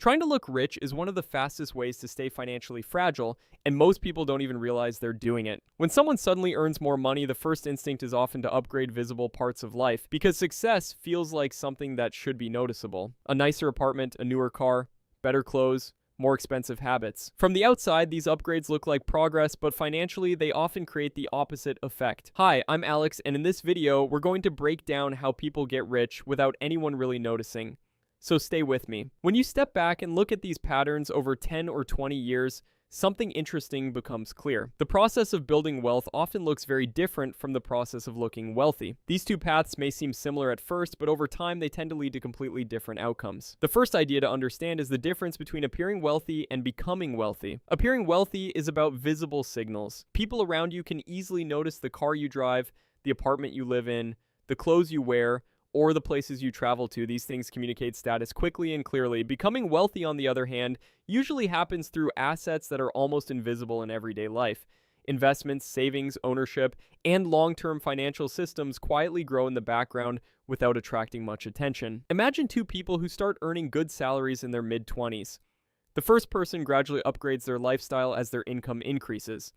Trying to look rich is one of the fastest ways to stay financially fragile, and most people don't even realize they're doing it. When someone suddenly earns more money, the first instinct is often to upgrade visible parts of life, because success feels like something that should be noticeable. A nicer apartment, a newer car, better clothes, more expensive habits. From the outside, these upgrades look like progress, but financially, they often create the opposite effect. Hi, I'm Alex, and in this video, we're going to break down how people get rich without anyone really noticing. So stay with me. When you step back and look at these patterns over 10 or 20 years, something interesting becomes clear. The process of building wealth often looks very different from the process of looking wealthy. These two paths may seem similar at first, but over time they tend to lead to completely different outcomes. The first idea to understand is the difference between appearing wealthy and becoming wealthy. Appearing wealthy is about visible signals. People around you can easily notice the car you drive, the apartment you live in, the clothes you wear, or the places you travel to. These things communicate status quickly and clearly. Becoming wealthy, on the other hand, usually happens through assets that are almost invisible in everyday life. Investments, savings, ownership, and long-term financial systems quietly grow in the background without attracting much attention. Imagine two people who start earning good salaries in their mid-20s. The first person gradually upgrades their lifestyle as their income increases.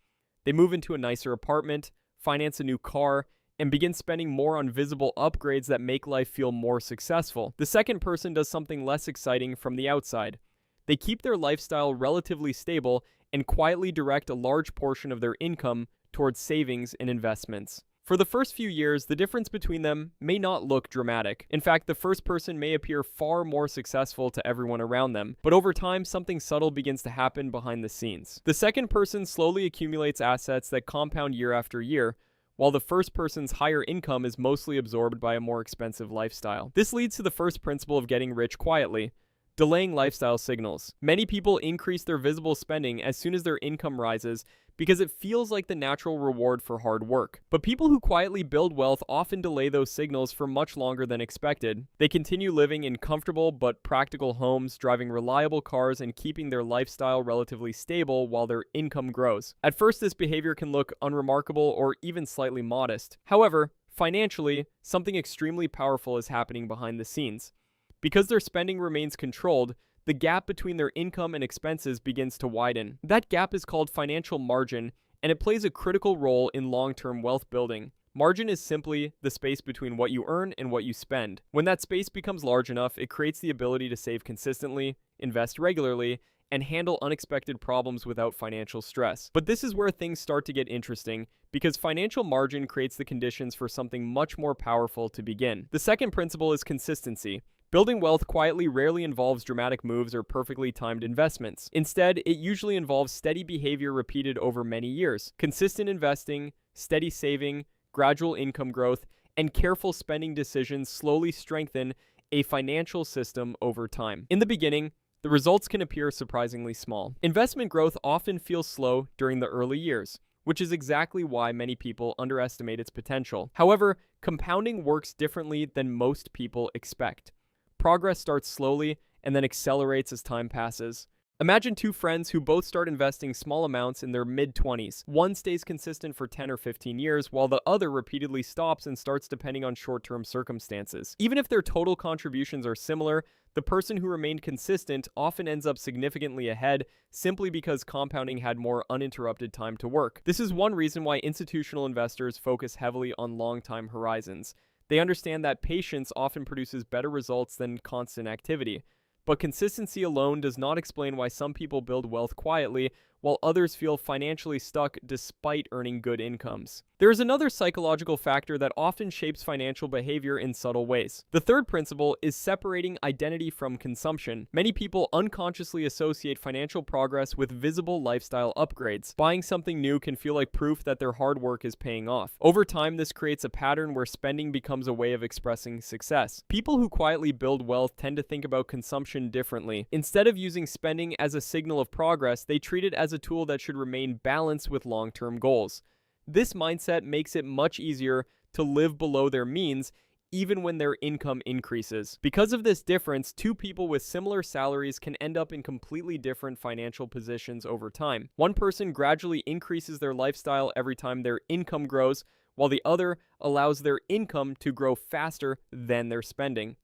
They move into a nicer apartment, finance a new car, and begin spending more on visible upgrades that make life feel more successful. The second person does something less exciting from the outside. They keep their lifestyle relatively stable and quietly direct a large portion of their income towards savings and investments. For the first few years, the difference between them may not look dramatic. In fact, the first person may appear far more successful to everyone around them, but over time, something subtle begins to happen behind the scenes. The second person slowly accumulates assets that compound year after year, while the first person's higher income is mostly absorbed by a more expensive lifestyle. This leads to the first principle of getting rich quietly: delaying lifestyle signals. Many people increase their visible spending as soon as their income rises because it feels like the natural reward for hard work. But people who quietly build wealth often delay those signals for much longer than expected. They continue living in comfortable but practical homes, driving reliable cars, and keeping their lifestyle relatively stable while their income grows. At first, this behavior can look unremarkable or even slightly modest. However, financially, something extremely powerful is happening behind the scenes. Because their spending remains controlled, the gap between their income and expenses begins to widen. That gap is called financial margin, and it plays a critical role in long-term wealth building. Margin is simply the space between what you earn and what you spend. When that space becomes large enough, it creates the ability to save consistently, invest regularly, and handle unexpected problems without financial stress. But this is where things start to get interesting, because financial margin creates the conditions for something much more powerful to begin. The second principle is consistency. Building wealth quietly rarely involves dramatic moves or perfectly timed investments. Instead, it usually involves steady behavior repeated over many years. Consistent investing, steady saving, gradual income growth, and careful spending decisions slowly strengthen a financial system over time. In the beginning, the results can appear surprisingly small. Investment growth often feels slow during the early years, which is exactly why many people underestimate its potential. However, compounding works differently than most people expect. Progress starts slowly and then accelerates as time passes. Imagine two friends who both start investing small amounts in their mid-20s. One stays consistent for 10 or 15 years, while the other repeatedly stops and starts depending on short-term circumstances. Even if their total contributions are similar, the person who remained consistent often ends up significantly ahead simply because compounding had more uninterrupted time to work. This is one reason why institutional investors focus heavily on long-time horizons. They understand that patience often produces better results than constant activity. But consistency alone does not explain why some people build wealth quietly, while others feel financially stuck despite earning good incomes. There is another psychological factor that often shapes financial behavior in subtle ways. The third principle is separating identity from consumption. Many people unconsciously associate financial progress with visible lifestyle upgrades. Buying something new can feel like proof that their hard work is paying off. Over time, this creates a pattern where spending becomes a way of expressing success. People who quietly build wealth tend to think about consumption differently. Instead of using spending as a signal of progress, they treat it as a tool that should remain balanced with long-term goals. This mindset makes it much easier to live below their means even when their income increases. Because of this difference, two people with similar salaries can end up in completely different financial positions over time. One person gradually increases their lifestyle every time their income grows, while the other allows their income to grow faster than their spending.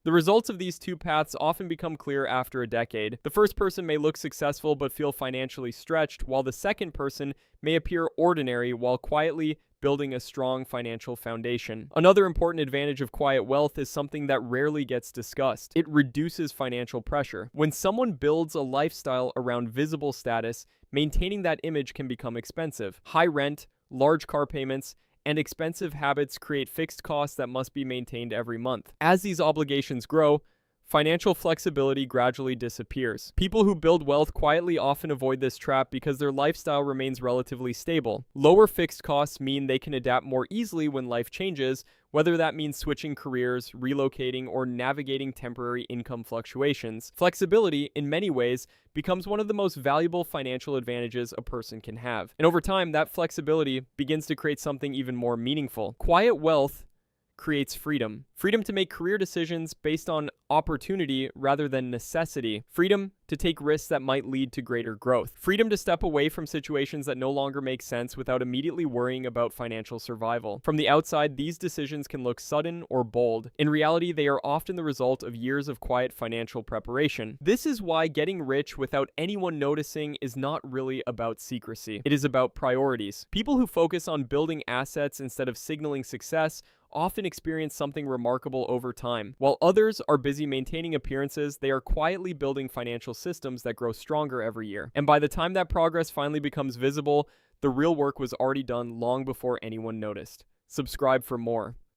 The results of these two paths often become clear after a decade. The first person may look successful but feel financially stretched, while the second person may appear ordinary while quietly building a strong financial foundation. Another important advantage of quiet wealth is something that rarely gets discussed. It reduces financial pressure. When someone builds a lifestyle around visible status, maintaining that image can become expensive. High rent, large car payments, and expensive habits create fixed costs that must be maintained every month. As these obligations grow, financial flexibility gradually disappears. People who build wealth quietly often avoid this trap because their lifestyle remains relatively stable. Lower fixed costs mean they can adapt more easily when life changes, whether that means switching careers, relocating, or navigating temporary income fluctuations. Flexibility, in many ways, becomes one of the most valuable financial advantages a person can have. And over time, that flexibility begins to create something even more meaningful. Quiet wealth creates freedom. Freedom to make career decisions based on opportunity rather than necessity. Freedom to take risks that might lead to greater growth. Freedom to step away from situations that no longer make sense without immediately worrying about financial survival. From the outside, these decisions can look sudden or bold. In reality, they are often the result of years of quiet financial preparation. This is why getting rich without anyone noticing is not really about secrecy. It is about priorities. People who focus on building assets instead of signaling success often experience something remarkable over time. While others are busy maintaining appearances, they are quietly building financial systems that grow stronger every year. And by the time that progress finally becomes visible, the real work was already done long before anyone noticed. Subscribe for more.